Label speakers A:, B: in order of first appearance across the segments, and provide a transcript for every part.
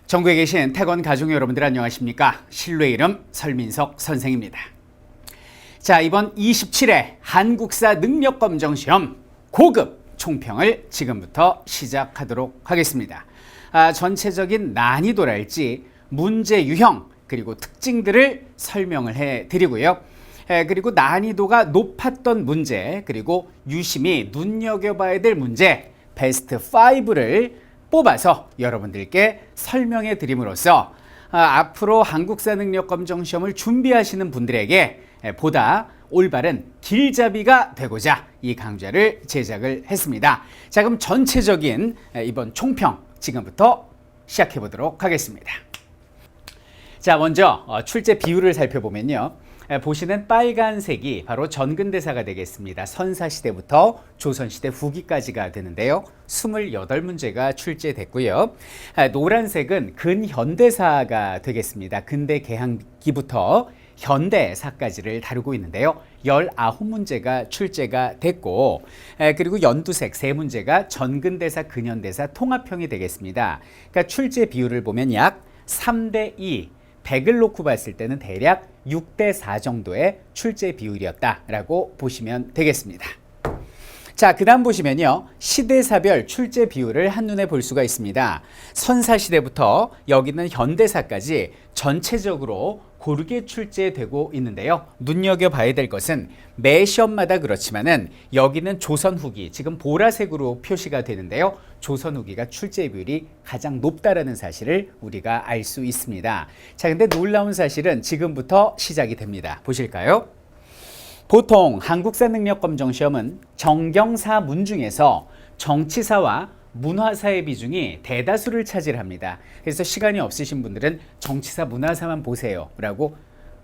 A: 전국에 계신 태권 가족 여러분들 안녕하십니까? 신뢰 이름 설민석 선생입니다. 자, 이번 27회 한국사 능력검정시험 고급 총평을 지금부터 시작하도록 하겠습니다. 전체적인 난이도랄지 문제 유형 그리고 특징들을 설명을 해드리고요. 그리고 난이도가 높았던 문제 그리고 유심히 눈여겨봐야 될 문제 베스트 5를 뽑아서 여러분들께 설명해 드림으로써 앞으로 한국사 능력검정시험을 준비하시는 분들에게 보다 올바른 길잡이가 되고자 이 강좌를 제작을 했습니다. 자, 그럼 전체적인 이번 총평 지금부터 시작해 보도록 하겠습니다. 자, 먼저 출제 비율을 살펴보면요. 보시는 빨간색이 바로 전근대사가 되겠습니다. 선사시대부터 조선시대 후기까지가 되는데요. 28문제가 출제됐고요. 노란색은 근현대사가 되겠습니다. 근대 개항기부터 현대사까지를 다루고 있는데요. 19문제가 출제가 됐고, 그리고 연두색 3문제가 전근대사, 근현대사 통합형이 되겠습니다. 그러니까 출제 비율을 보면 약 3대2, 100을 놓고 봤을 때는 대략 6대4 정도의 출제 비율이었다라고 보시면 되겠습니다. 자, 그 다음 보시면요. 시대사별 출제 비율을 한눈에 볼 수가 있습니다. 선사시대부터 여기는 현대사까지 전체적으로 고르게 출제되고 있는데요. 눈여겨봐야 될 것은 매 시험마다 그렇지만은 여기는 조선 후기, 지금 보라색으로 표시가 되는데요. 조선 후기가 출제 비율이 가장 높다라는 사실을 우리가 알 수 있습니다. 자, 근데 놀라운 사실은 지금부터 시작이 됩니다. 보실까요? 보통 한국사 능력검정시험은 정경사 문 중에서 정치사와 문화사의 비중이 대다수를 차지합니다. 그래서 시간이 없으신 분들은 정치사, 문화사만 보세요 라고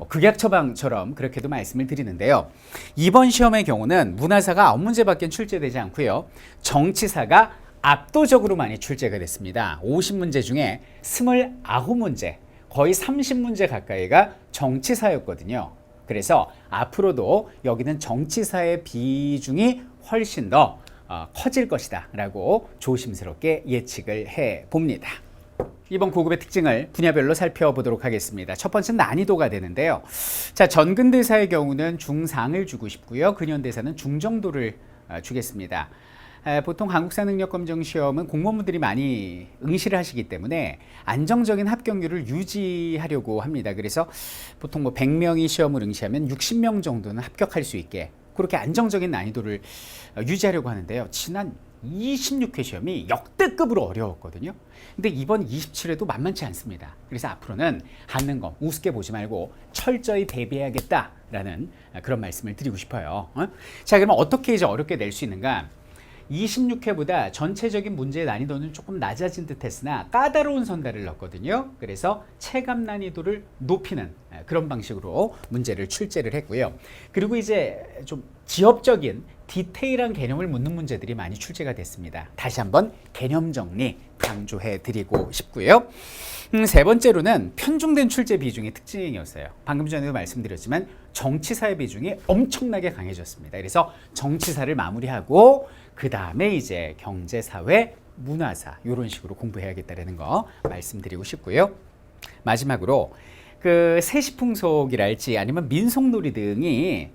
A: 극약 처방처럼 그렇게도 말씀을 드리는데요. 이번 시험의 경우는 문화사가 9문제밖에 출제되지 않고요. 정치사가 압도적으로 많이 출제가 됐습니다. 50문제 중에 29문제, 거의 30문제 가까이가 정치사였거든요. 그래서 앞으로도 여기는 정치사의 비중이 훨씬 더 커질 것이다 라고 조심스럽게 예측을 해봅니다. 이번 고급의 특징을 분야별로 살펴보도록 하겠습니다. 첫 번째는 난이도가 되는데요. 자, 전근대사의 경우는 중상을 주고 싶고요. 근현대사는 중정도를 주겠습니다. 보통 한국사 능력검정시험은 공무원분들이 많이 응시를 하시기 때문에 안정적인 합격률을 유지하려고 합니다. 그래서 보통 100명이 시험을 응시하면 60명 정도는 합격할 수 있게 그렇게 안정적인 난이도를 유지하려고 하는데요. 지난 26회 시험이 역대급으로 어려웠거든요. 근데 이번 27회도 만만치 않습니다. 그래서 앞으로는 한능검 우습게 보지 말고 철저히 대비해야겠다라는 그런 말씀을 드리고 싶어요. 자, 그러면 어떻게 이제 어렵게 낼 수 있는가? 26회보다 전체적인 문제의 난이도는 조금 낮아진 듯 했으나 까다로운 선단을 넣었거든요. 그래서 체감 난이도를 높이는 그런 방식으로 문제를 출제를 했고요. 그리고 이제 좀 지엽적인 디테일한 개념을 묻는 문제들이 많이 출제가 됐습니다. 다시 한번 개념 정리 강조해 드리고 싶고요. 세 번째로는 편중된 출제 비중의 특징이었어요. 방금 전에도 말씀드렸지만 정치사의 비중이 엄청나게 강해졌습니다. 그래서 정치사를 마무리하고 그 다음에 이제 경제, 사회, 문화사 이런 식으로 공부해야겠다는 거 말씀드리고 싶고요. 마지막으로 그 세시풍속이랄지 아니면 민속놀이 등이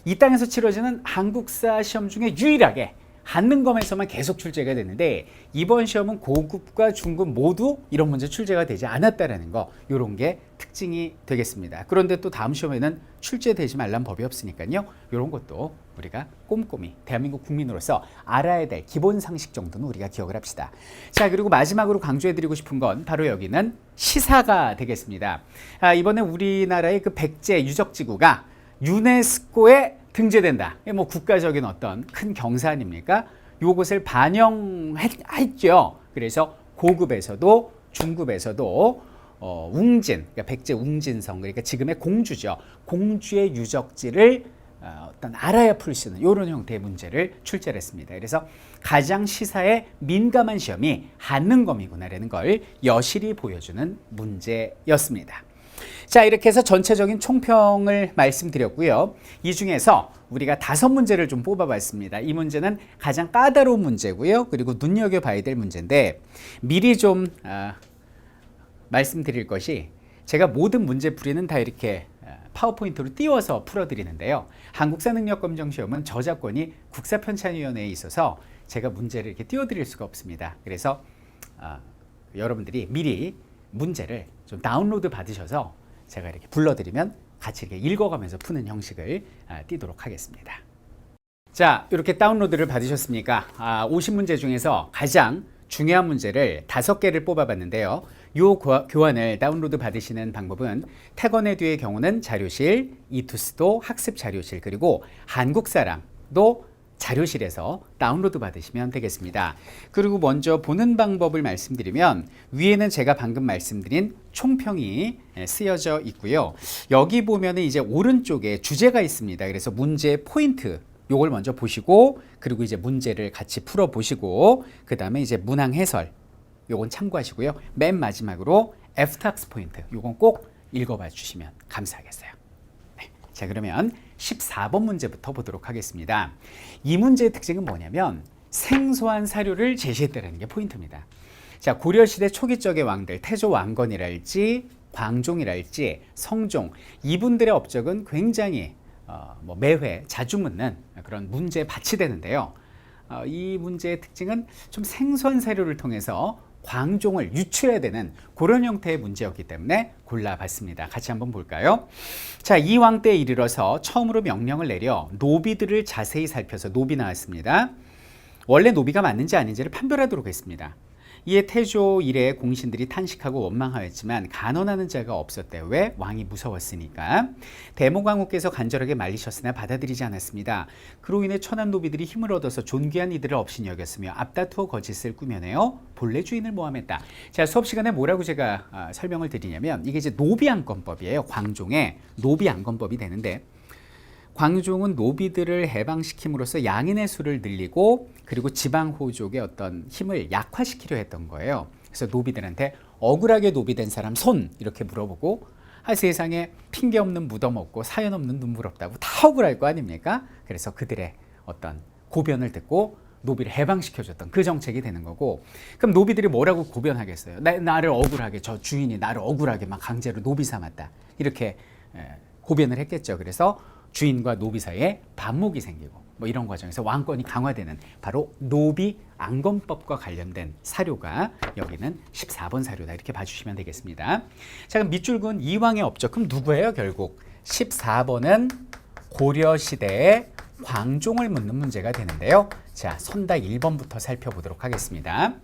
A: 이 땅에서 치러지는 한국사 시험 중에 유일하게 한능검에서만 계속 출제가 됐는데 이번 시험은 고급과 중급 모두 이런 문제 출제가 되지 않았다라는 거 이런 게 특징이 되겠습니다. 그런데 또 다음 시험에는 출제되지 말란 법이 없으니까요. 이런 것도 우리가 꼼꼼히 대한민국 국민으로서 알아야 될 기본 상식 정도는 우리가 기억을 합시다. 자, 그리고 마지막으로 강조해드리고 싶은 건 바로 여기는 시사가 되겠습니다. 이번에 우리나라의 그 백제 유적지구가 유네스코에 등재된다. 뭐 국가적인 어떤 큰 경사 아닙니까? 요것을 반영했죠. 그래서 고급에서도 중급에서도 웅진, 그러니까 백제 웅진성, 그러니까 지금의 공주죠. 공주의 유적지를 어떤 알아야 풀 수 있는 이런 형태의 문제를 출제를 했습니다. 그래서 가장 시사에 민감한 시험이 한능검이구나라는 걸 여실히 보여주는 문제였습니다. 자, 이렇게 해서 전체적인 총평을 말씀드렸고요. 이 중에서 우리가 5문제를 좀 뽑아봤습니다. 이 문제는 가장 까다로운 문제고요. 그리고 눈여겨봐야 될 문제인데 미리 좀 말씀드릴 것이 제가 모든 문제풀이는 다 이렇게 파워포인트로 띄워서 풀어드리는데요. 한국사 능력검정시험은 저작권이 국사편찬위원회에 있어서 제가 문제를 이렇게 띄워드릴 수가 없습니다. 그래서 여러분들이 미리 문제를 좀 다운로드 받으셔서 제가 이렇게 불러드리면 같이 이렇게 읽어가면서 푸는 형식을 띄도록 하겠습니다. 자, 이렇게 다운로드를 받으셨습니까? 50문제 중에서 가장 중요한 문제를 5개를 뽑아봤는데요. 이 교환을 다운로드 받으시는 방법은 태권에듀의 경우는 자료실, 이투스도 학습 자료실, 그리고 한국사랑도 자료실에서 다운로드 받으시면 되겠습니다. 그리고 먼저 보는 방법을 말씀드리면 위에는 제가 방금 말씀드린 총평이 쓰여져 있고요. 여기 보면은 이제 오른쪽에 주제가 있습니다. 그래서 문제 포인트 요걸 먼저 보시고, 그리고 이제 문제를 같이 풀어 보시고, 그 다음에 이제 문항 해설 요건 참고하시고요. 맨 마지막으로 F탁스 포인트 요건 꼭 읽어봐 주시면 감사하겠어요. 네. 자, 그러면 14번 문제부터 보도록 하겠습니다. 이 문제의 특징은 뭐냐면 생소한 사료를 제시했다는 게 포인트입니다. 자, 고려시대 초기적의 왕들 태조 왕건이랄지 광종이랄지 성종, 이분들의 업적은 굉장히 매회 자주 묻는 그런 문제에 바치되는데요. 이 문제의 특징은 좀 생소한 사료를 통해서 광종을 유추해야 되는 그런 형태의 문제였기 때문에 골라봤습니다. 같이 한번 볼까요? 자, 이 왕 때에 이르러서 처음으로 명령을 내려 노비들을 자세히 살펴서 노비 나왔습니다. 원래 노비가 맞는지 아닌지를 판별하도록 했습니다. 이에 태조 이래 공신들이 탄식하고 원망하였지만 간언하는 자가 없었대요. 왜? 왕이 무서웠으니까. 대모광후께서 간절하게 말리셨으나 받아들이지 않았습니다. 그로 인해 천한 노비들이 힘을 얻어서 존귀한 이들을 업신이 여겼으며 앞다투어 거짓을 꾸며내어 본래 주인을 모함했다. 자, 수업 시간에 뭐라고 제가 설명을 드리냐면 이게 이제 노비안건법이에요. 광종의 노비안건법이 되는데, 광종은 노비들을 해방시킴으로써 양인의 수를 늘리고 그리고 지방 호족의 어떤 힘을 약화시키려 했던 거예요. 그래서 노비들한테 억울하게 노비된 사람 손 이렇게 물어보고, 세상에 핑계 없는 무덤 없고 사연 없는 눈물 없다고 다 억울할 거 아닙니까? 그래서 그들의 어떤 고변을 듣고 노비를 해방시켜줬던 그 정책이 되는 거고, 그럼 노비들이 뭐라고 고변하겠어요? 나를 억울하게, 저 주인이 나를 억울하게 막 강제로 노비 삼았다 이렇게 고변을 했겠죠. 그래서 주인과 노비 사이에 반목이 생기고 뭐 이런 과정에서 왕권이 강화되는 바로 노비 안건법과 관련된 사료가 여기는 14번 사료다 이렇게 봐주시면 되겠습니다. 자, 그럼 밑줄근 이왕의 업적, 그럼 누구예요? 결국 14번은 고려시대의 광종을 묻는 문제가 되는데요. 자, 선다 1번부터 살펴보도록 하겠습니다.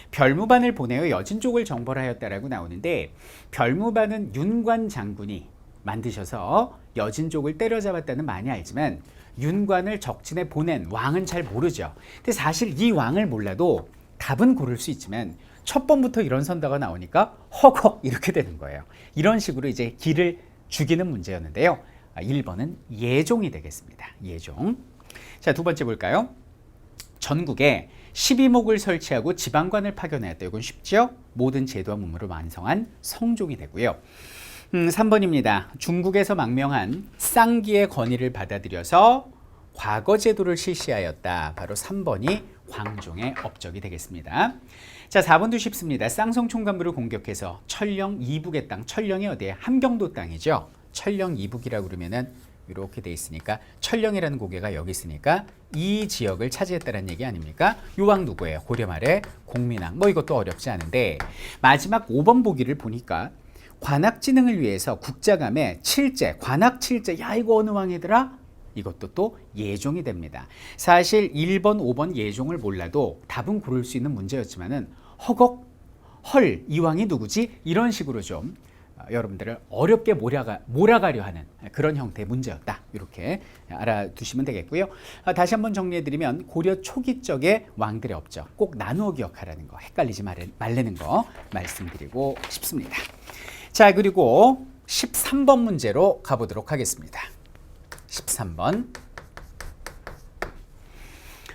A: 별무반을 보내어 여진족을 정벌하였다라고 나오는데, 별무반은 윤관 장군이 만드셔서 여진족을 때려잡았다는 많이 알지만 윤관을 적진에 보낸 왕은 잘 모르죠. 근데 사실 이 왕을 몰라도 답은 고를 수 있지만 첫 번부터 이런 선다가 나오니까 허걱 이렇게 되는 거예요. 이런 식으로 이제 기를 죽이는 문제였는데요. 1번은 예종이 되겠습니다. 예종. 자, 두 번째 볼까요? 전국에 12목을 설치하고 지방관을 파견하였다. 이건 쉽죠? 모든 제도와 문물을 완성한 성종이 되고요. 3번입니다. 중국에서 망명한 쌍기의 건의를 받아들여서 과거 제도를 실시하였다. 바로 3번이 광종의 업적이 되겠습니다. 자, 4번도 쉽습니다. 쌍성 총관부를 공격해서 철령 이북의 땅, 철령이 어디에? 함경도 땅이죠. 철령 이북이라고 그러면은 이렇게 돼 있으니까 철령이라는 고개가 여기 있으니까 이 지역을 차지했다는 얘기 아닙니까? 요 왕 누구예요? 고려 말에 공민왕. 뭐 이것도 어렵지 않은데, 마지막 5번 보기를 보니까 관악진흥을 위해서 국자감에 칠제, 관악칠제, 야 이거 어느 왕이더라? 이것도 또 예종이 됩니다. 사실 1번, 5번 예종을 몰라도 답은 고를 수 있는 문제였지만은 허걱, 헐, 이 왕이 누구지? 이런 식으로 좀 여러분들을 어렵게 몰아가려 하는 그런 형태의 문제였다. 이렇게 알아두시면 되겠고요. 다시 한번 정리해드리면 고려 초기적의 왕들의 업적 꼭 나누어 기억하라는 거, 헷갈리지 말라는 거 말씀드리고 싶습니다. 자, 그리고 13번 문제로 가보도록 하겠습니다. 13번.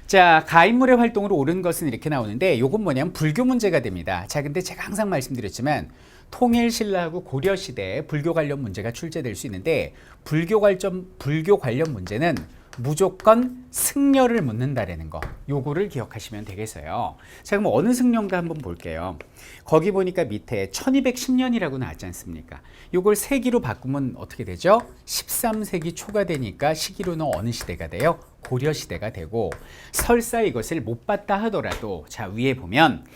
A: 자, 가인물의 활동으로 옳은 것은 이렇게 나오는데, 이건 뭐냐면 불교 문제가 됩니다. 자, 근데 제가 항상 말씀드렸지만 통일신라하고 고려시대에 불교 관련 문제가 출제될 수 있는데, 불교 관련 문제는 무조건 승려를 묻는다라는 거, 요거를 기억하시면 되겠어요. 자, 그럼 어느 승려인가 한번 볼게요. 거기 보니까 밑에 1210년이라고 나왔지 않습니까? 요걸 세기로 바꾸면 어떻게 되죠? 13세기 초가 되니까 시기로는 어느 시대가 돼요? 고려 시대가 되고, 설사 이것을 못 봤다 하더라도 자, 위에 보면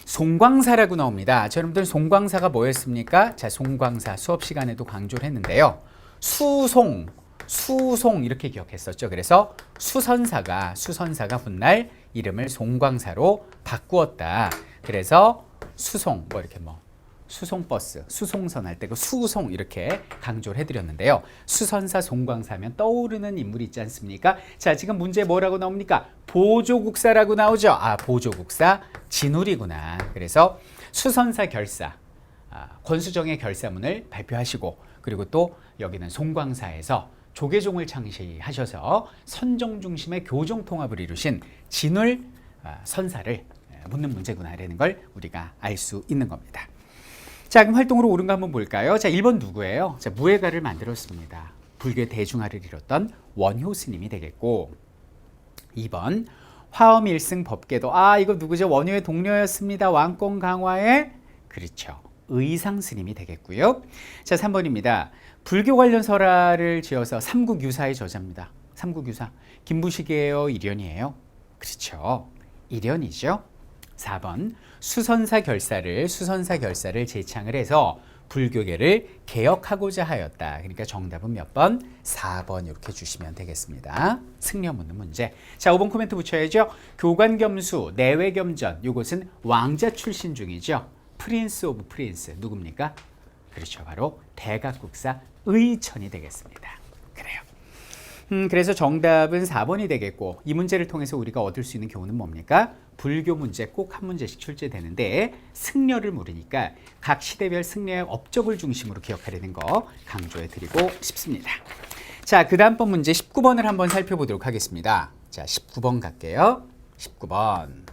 A: 송광사라고 나옵니다. 자, 여러분들 송광사가 뭐였습니까? 자, 송광사 수업 시간에도 강조를 했는데요. 수송 이렇게 기억했었죠. 그래서 수선사가 훗날 이름을 송광사로 바꾸었다. 그래서 수송 이렇게 수송버스, 수송선 할 때 그 수송 이렇게 강조를 해드렸는데요. 수선사 송광사면 떠오르는 인물이 있지 않습니까? 자, 지금 문제 뭐라고 나옵니까? 보조국사라고 나오죠. 아, 보조국사 진울이구나. 그래서 수선사 결사, 권수정의 결사문을 발표하시고, 그리고 또 여기는 송광사에서 조계종을 창시하셔서 선종 중심의 교종 통합을 이루신 진울 선사를 묻는 문제구나라는 걸 우리가 알 수 있는 겁니다. 자, 그럼 활동으로 옳은 거 한번 볼까요? 자, 1번 누구예요? 자, 무예가를 만들었습니다. 불교의 대중화를 이뤘던 원효 스님이 되겠고, 2번 화엄일승 법계도. 아, 이거 누구죠? 원효의 동료였습니다. 왕권 강화의, 그렇죠, 의상 스님이 되겠고요. 자, 3번입니다. 불교 관련 설화를 지어서 삼국유사의 저자입니다. 삼국유사. 김부식이에요? 일련이에요? 그렇죠, 일련이죠. 4번 수선사 결사를 제창을 해서 불교계를 개혁하고자 하였다. 그러니까 정답은 몇 번? 4번 이렇게 주시면 되겠습니다. 승려 묻는 문제. 자, 5번 코멘트 붙여야죠. 교관겸수, 내외겸전. 이것은 왕자 출신 중이죠. 프린스 오브 프린스. 누굽니까? 그렇죠, 바로 대각국사 의천이 되겠습니다. 그래요. 그래서 정답은 4번이 되겠고, 이 문제를 통해서 우리가 얻을 수 있는 교훈은 뭡니까? 불교 문제 꼭 한 문제씩 출제되는데 승려를 물으니까 각 시대별 승려의 업적을 중심으로 기억하려는 거 강조해 드리고 싶습니다. 자, 그 다음번 문제 19번을 한번 살펴보도록 하겠습니다. 자, 19번 갈게요. 19번.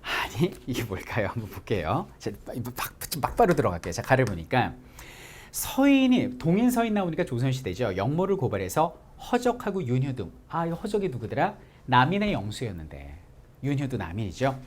A: 아니 이게 뭘까요? 한번 볼게요. 자, 막바로 들어갈게요. 자, 가를 보니까 서인이, 동인 서인 나오니까 조선시대죠. 역모를 고발해서 허적하고 윤효등. 아, 이 허적이 누구더라? 남인의 영수였는데, 윤효도 남인이죠.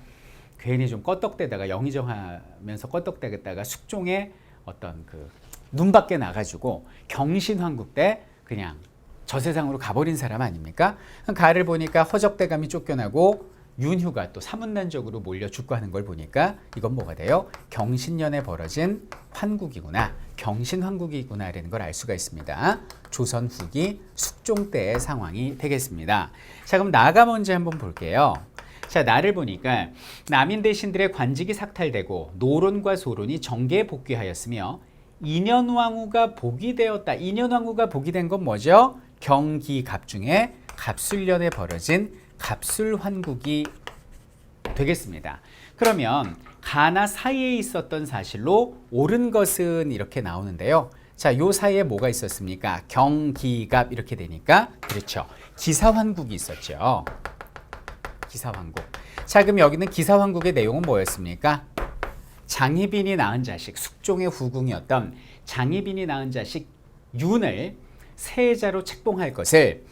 A: 괜히 좀 껐떡대다가 영의정하면서 껐떡대다가 숙종의 어떤 그 눈밖에 나가지고 경신황국 때 그냥 저 세상으로 가버린 사람 아닙니까? 가를 보니까 허적대감이 쫓겨나고 윤휴가 또 사문난적으로 몰려 죽고 하는 걸 보니까 이건 뭐가 돼요? 경신년에 벌어진 환국이구나, 경신환국이구나 라는 걸 알 수가 있습니다. 조선 후기 숙종 때의 상황이 되겠습니다. 자, 그럼 나가 먼저 한번 볼게요. 자, 나를 보니까 남인 대신들의 관직이 삭탈되고 노론과 소론이 정계에 복귀하였으며 인현왕후가 복이 되었다. 인현왕후가 복이 된 건 뭐죠? 경기갑 중에 갑술년에 벌어진 갑술환국이 되겠습니다. 그러면 가나 사이에 있었던 사실로 옳은 것은 이렇게 나오는데요. 자, 요 사이에 뭐가 있었습니까? 경기갑 이렇게 되니까, 그렇죠, 기사환국이 있었죠. 기사환국. 자, 그럼 여기는 기사환국의 내용은 뭐였습니까? 장희빈이 낳은 자식, 숙종의 후궁이었던 장희빈이 낳은 자식 윤을 세자로 책봉할 것을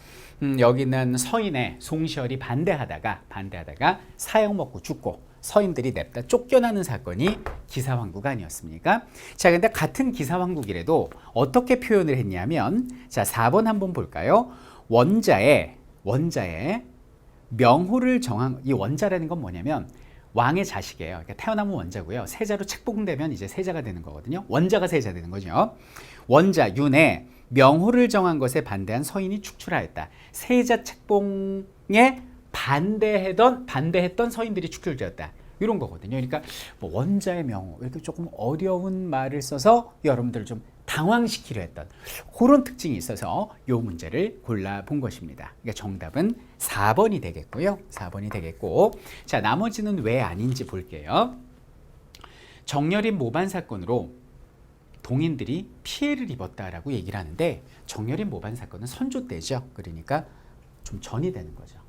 A: 여기는 서인의 송시열이 반대하다가 사형 먹고 죽고 서인들이 냅다 쫓겨나는 사건이 기사환국 아니었습니까? 자, 근데 같은 기사환국이라도 어떻게 표현을 했냐면, 자, 4번 한번 볼까요? 원자의 명호를 정한, 이 원자라는 건 뭐냐면 왕의 자식이에요. 그러니까 태어나면 원자고요. 세자로 책봉되면 이제 세자가 되는 거거든요. 원자가 세자 되는 거죠. 원자 윤의 명호를 정한 것에 반대한 서인이 축출하였다. 세자 책봉에 반대했던 서인들이 축출되었다. 이런 거거든요. 그러니까 뭐 원자의 명호, 이렇게 조금 어려운 말을 써서 여러분들을 좀 당황시키려 했던 그런 특징이 있어서 이 문제를 골라본 것입니다. 그러니까 정답은 4번이 되겠고요. 4번이 되겠고, 자, 나머지는 왜 아닌지 볼게요. 정열인 모반 사건으로 동인들이 피해를 입었다라고 얘기를 하는데, 정열인 모반 사건은 선조 때죠. 그러니까 좀 전이 되는 거죠.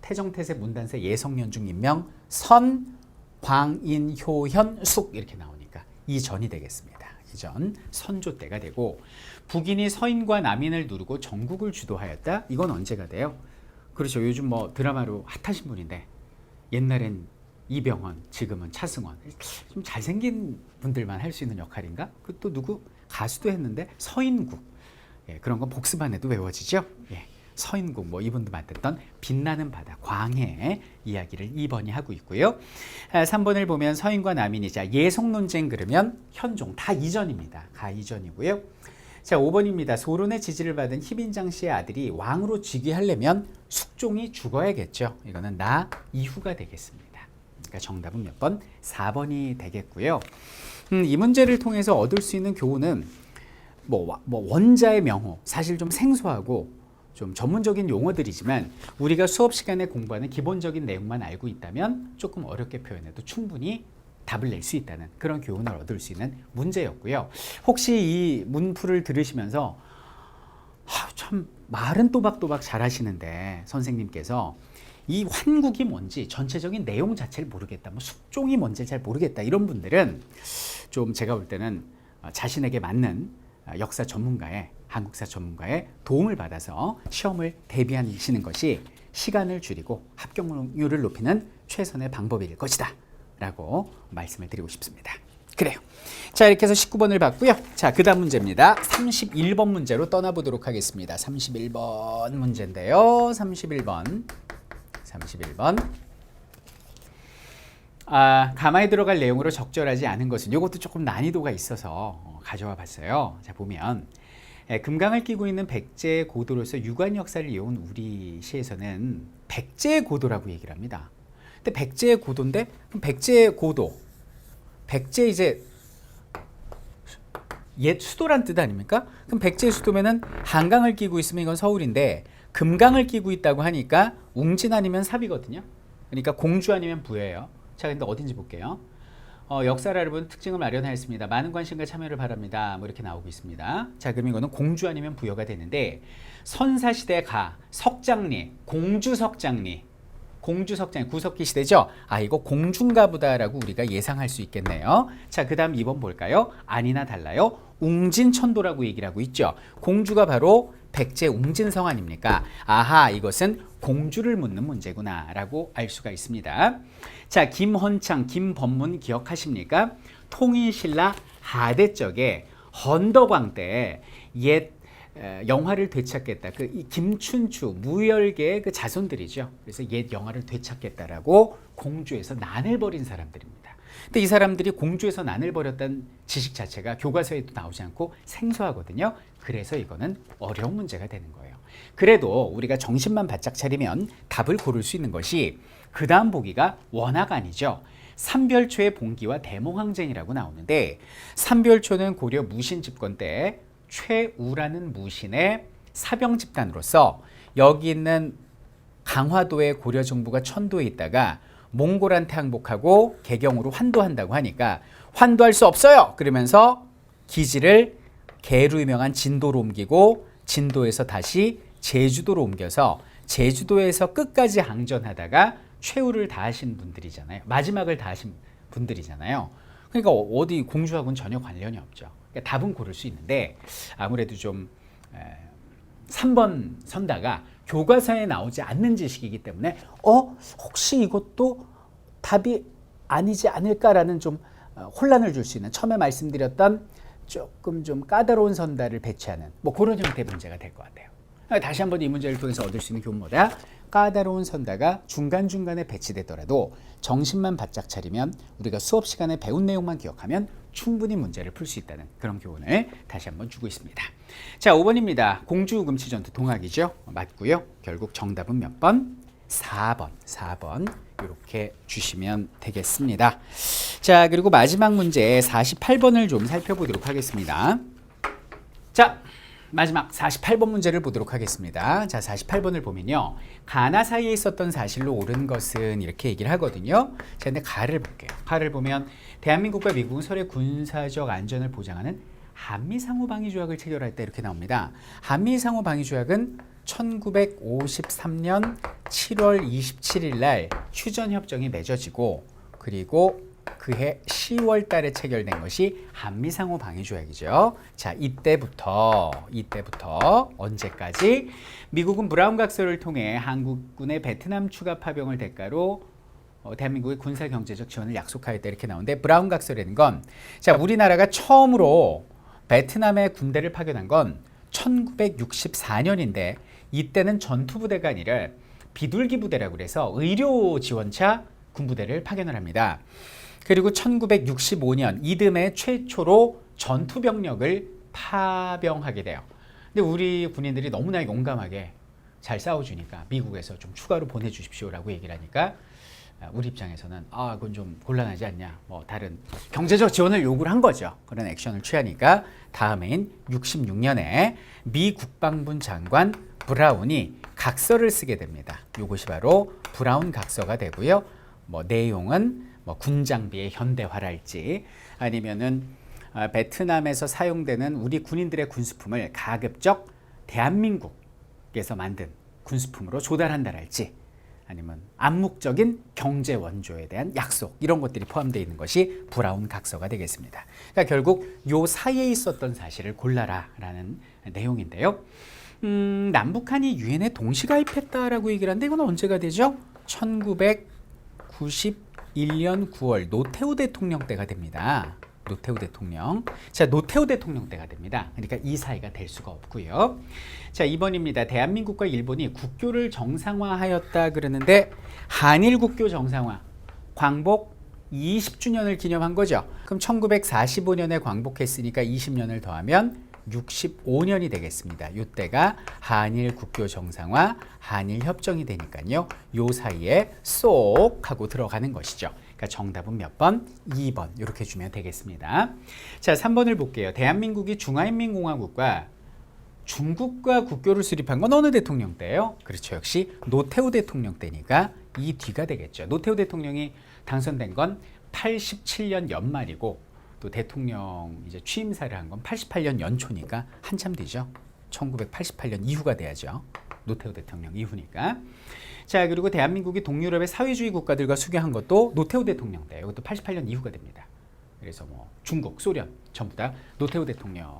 A: 태정태세 문단세 예성년중 임명 선, 광인, 효현, 숙 이렇게 나오니까 이 전이 되겠습니다. 이전 선조 때가 되고, 북인이 서인과 남인을 누르고 전국을 주도하였다. 이건 언제가 돼요? 그렇죠. 요즘 뭐 드라마로 핫하신 분인데, 옛날엔 이병헌, 지금은 차승원. 좀 잘생긴 분들만 할 수 있는 역할인가? 그 또 누구? 가수도 했는데 서인국. 예, 그런 건 복습만 해도 외워지죠. 예, 서인국 뭐 이분도 맡았던 빛나는 바다 광해 이야기를 2번이 하고 있고요. 3번을 보면 서인과 남인이자 예속 논쟁 그러면 현종 다 이전입니다. 가 이전이고요. 자, 5번입니다. 소론의 지지를 받은 희빈장 씨의 아들이 왕으로 즉위하려면 숙종이 죽어야겠죠. 이거는 나 이후가 되겠습니다. 그러니까 정답은 몇 번? 4번이 되겠고요. 이 문제를 통해서 얻을 수 있는 교훈은 뭐 원자의 명호, 사실 좀 생소하고 좀 전문적인 용어들이지만 우리가 수업 시간에 공부하는 기본적인 내용만 알고 있다면 조금 어렵게 표현해도 충분히 답을 낼 수 있다는 그런 교훈을 얻을 수 있는 문제였고요. 혹시 이 문풀을 들으시면서 참 말은 또박또박 잘하시는데 선생님께서 이 환국이 뭔지 전체적인 내용 자체를 모르겠다, 뭐 숙종이 뭔지 잘 모르겠다 이런 분들은 좀 제가 볼 때는 자신에게 맞는 역사 전문가의, 한국사 전문가의 도움을 받아서 시험을 대비하시는 것이 시간을 줄이고 합격률을 높이는 최선의 방법일 것이다 라고 말씀을 드리고 싶습니다. 그래요. 자, 이렇게 해서 19번을 봤고요. 자, 그 다음 문제입니다. 31번 문제로 떠나보도록 하겠습니다. 31번 문제인데요. 31번. 가마에 들어갈 내용으로 적절하지 않은 것은, 이것도 조금 난이도가 있어서 가져와 봤어요. 자, 보면 금강을 끼고 있는 백제의 고도로서 유관 역사를 이어온 우리 시에서는 백제의 고도라고 얘기를 합니다. 근데 백제의 고도인데, 그럼 백제의 고도, 백제 이제 옛 수도란 뜻 아닙니까? 그럼 백제의 수도면은 한강을 끼고 있으면 이건 서울인데, 금강을 끼고 있다고 하니까 웅진 아니면 삽이거든요. 그러니까 공주 아니면 부예요. 자, 근데 어딘지 볼게요. 역사를 알아보는 특징을 마련하였습니다. 많은 관심과 참여를 바랍니다. 뭐 이렇게 나오고 있습니다. 자, 그럼 이거는 공주 아니면 부여가 되는데, 선사시대 가, 석장리, 공주석장리, 구석기 시대죠. 이거 공주인가 보다라고 우리가 예상할 수 있겠네요. 자, 그 다음 2번 볼까요? 아니나 달라요? 웅진천도라고 얘기를 하고 있죠. 공주가 바로 백제 웅진성 아닙니까? 아하, 이것은 공주를 묻는 문제구나 라고 알 수가 있습니다. 자, 김헌창, 김범문 기억하십니까? 통일신라 하대적에 헌덕왕 때 옛 영화를 되찾겠다. 이 김춘추, 무열계의 그 자손들이죠. 그래서 옛 영화를 되찾겠다라고 공주에서 난을 벌인 사람들입니다. 근데 이 사람들이 공주에서 난을 벌였다는 지식 자체가 교과서에도 나오지 않고 생소하거든요. 그래서 이거는 어려운 문제가 되는 거예요. 그래도 우리가 정신만 바짝 차리면 답을 고를 수 있는 것이 그 다음 보기가 워낙 아니죠. 삼별초의 봉기와 대몽항쟁이라고 나오는데, 삼별초는 고려 무신 집권 때 최우라는 무신의 사병 집단으로서 여기 있는 강화도의 고려 정부가 천도에 있다가 몽골한테 항복하고 개경으로 환도한다고 하니까 환도할 수 없어요 그러면서 기지를 개로 유명한 진도로 옮기고, 진도에서 다시 제주도로 옮겨서 제주도에서 끝까지 항전하다가 최후를 다하신 분들이잖아요. 마지막을 다하신 분들이잖아요. 그러니까 어디 공주하고는 전혀 관련이 없죠. 그러니까 답은 고를 수 있는데 아무래도 좀 3번 선다가 교과서에 나오지 않는 지식이기 때문에 혹시 이것도 답이 아니지 않을까라는 좀 혼란을 줄 수 있는, 처음에 말씀드렸던 조금 좀 까다로운 선다를 배치하는 뭐 그런 형태의 문제가 될 것 같아요. 다시 한번 이 문제를 통해서 얻을 수 있는 교훈보다 까다로운 선다가 중간중간에 배치되더라도 정신만 바짝 차리면, 우리가 수업 시간에 배운 내용만 기억하면 충분히 문제를 풀 수 있다는 그런 교훈을 다시 한번 주고 있습니다. 자, 5번입니다. 공주금치전투 동학이죠. 맞고요. 결국 정답은 몇 번? 4번 이렇게 주시면 되겠습니다. 자, 그리고 마지막 문제 48번을 좀 살펴보도록 하겠습니다. 자, 마지막 48번 문제를 보도록 하겠습니다. 자, 48번을 보면요. 가나 사이에 있었던 사실로 옳은 것은 이렇게 얘기를 하거든요. 자, 근데 가를 볼게요. 가를 보면 대한민국과 미국은 서로의 군사적 안전을 보장하는 한미상호방위조약을 체결할 때 이렇게 나옵니다. 한미상호방위조약은 1953년 7월 27일 날 휴전협정이 맺어지고, 그리고 그해 10월 달에 체결된 것이 한미상호 방위조약이죠. 자, 이때부터 언제까지 미국은 브라운 각서를 통해 한국군의 베트남 추가 파병을 대가로 대한민국의 군사 경제적 지원을 약속하였다 이렇게 나오는데, 브라운 각서라는 건, 자, 우리나라가 처음으로 베트남에 군대를 파견한 건 1964년인데 이때는 전투부대가 아니라 비둘기 부대라고 그래서 의료 지원차 군부대를 파견을 합니다. 그리고 1965년 이듬해 최초로 전투병력을 파병하게 돼요. 근데 우리 군인들이 너무나 용감하게 잘 싸워주니까 미국에서 좀 추가로 보내주십시오라고 얘기를 하니까 우리 입장에서는 그건 좀 곤란하지 않냐, 뭐 다른 경제적 지원을 요구를 한 거죠. 그런 액션을 취하니까 다음해인 66년에 미 국방부 장관 브라운이 각서를 쓰게 됩니다. 이것이 바로 브라운 각서가 되고요. 뭐 내용은 뭐 군장비의 현대화랄지 아니면은 베트남에서 사용되는 우리 군인들의 군수품을 가급적 대한민국에서 만든 군수품으로 조달한다랄지 아니면 암묵적인 경제 원조에 대한 약속, 이런 것들이 포함되어 있는 것이 브라운 각서가 되겠습니다. 그러니까 결국 요 사이에 있었던 사실을 골라라라는 내용인데요. 남북한이 유엔에 동시가입했다라고 얘기를 하는데 이건 언제가 되죠? 1991년 9월 노태우 대통령 때가 됩니다. 노태우 대통령. 자, 노태우 대통령 때가 됩니다. 그러니까 이 사이가 될 수가 없고요. 자, 2번입니다. 대한민국과 일본이 국교를 정상화하였다 그러는데 한일 국교 정상화, 광복 20주년을 기념한 거죠. 그럼 1945년에 광복했으니까 20년을 더하면 65년이 되겠습니다. 이때가 한일 국교 정상화, 한일 협정이 되니까요. 요 사이에 쏙 하고 들어가는 것이죠. 그러니까 정답은 몇 번? 2번 이렇게 주면 되겠습니다. 자, 3번을 볼게요. 대한민국이 중화인민공화국과 중국과 국교를 수립한 건 어느 대통령 때예요? 그렇죠. 역시 노태우 대통령 때니까 이 뒤가 되겠죠. 노태우 대통령이 당선된 건 87년 연말이고 또 대통령 이제 취임사를 한 건 88년 연초니까 한참 뒤죠. 1988년 이후가 돼야죠. 노태우 대통령 이후니까. 자, 그리고 대한민국이 동유럽의 사회주의 국가들과 수교한 것도 노태우 대통령 때, 이것도 88년 이후가 됩니다. 그래서 뭐 중국, 소련 전부 다 노태우 대통령의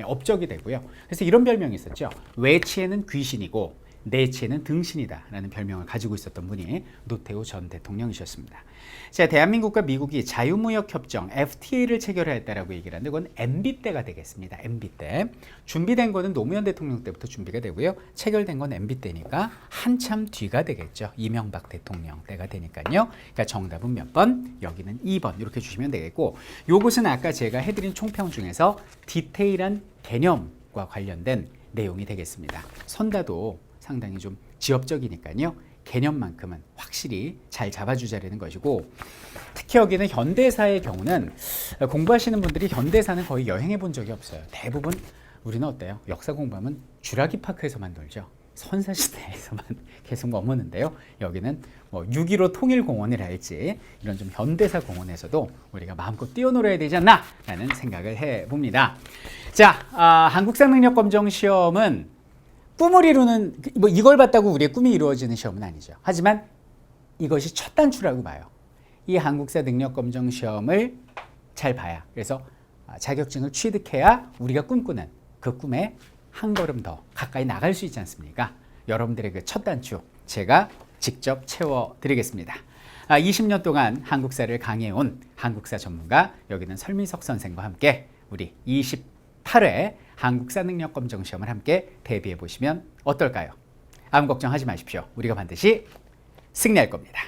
A: 업적이 되고요. 그래서 이런 별명이 있었죠. 외치에는 귀신이고 내치에는 등신이다 라는 별명을 가지고 있었던 분이 노태우 전 대통령이셨습니다. 자, 대한민국과 미국이 자유무역협정 FTA를 체결하였다라고 얘기를 하는데 그건 MB 때가 되겠습니다. MB 때. 준비된 거는 노무현 대통령 때부터 준비가 되고요. 체결된 건 MB 때니까 한참 뒤가 되겠죠. 이명박 대통령 때가 되니까요. 그러니까 정답은 몇 번? 여기는 2번 이렇게 주시면 되겠고, 요것은 아까 제가 해드린 총평 중에서 디테일한 개념과 관련된 내용이 되겠습니다. 선다도 상당히 좀 지엽적이니까요. 개념만큼은 확실히 잘 잡아주자라는 것이고, 특히 여기는 현대사의 경우는 공부하시는 분들이 현대사는 거의 여행해 본 적이 없어요. 대부분 우리는 어때요? 역사 공부하면 주라기 파크에서만 놀죠. 선사시대에서만 계속 머무는데요. 여기는 뭐 6.15 통일공원을 할지 이런 좀 현대사 공원에서도 우리가 마음껏 뛰어놀아야 되지 않나 라는 생각을 해봅니다. 자, 한국사 능력검정 시험은 꿈을 이루는, 뭐 이걸 봤다고 우리의 꿈이 이루어지는 시험은 아니죠. 하지만 이것이 첫 단추라고 봐요. 이 한국사 능력검정 시험을 잘 봐야, 그래서 자격증을 취득해야 우리가 꿈꾸는 그 꿈에 한 걸음 더 가까이 나갈 수 있지 않습니까? 여러분들의 그 첫 단추 제가 직접 채워드리겠습니다. 20년 동안 한국사를 강해온 한국사 전문가, 여기는 설민석 선생과 함께 우리 28회 한국사 능력검정 시험을 함께 대비해 보시면 어떨까요? 아무 걱정하지 마십시오. 우리가 반드시 승리할 겁니다.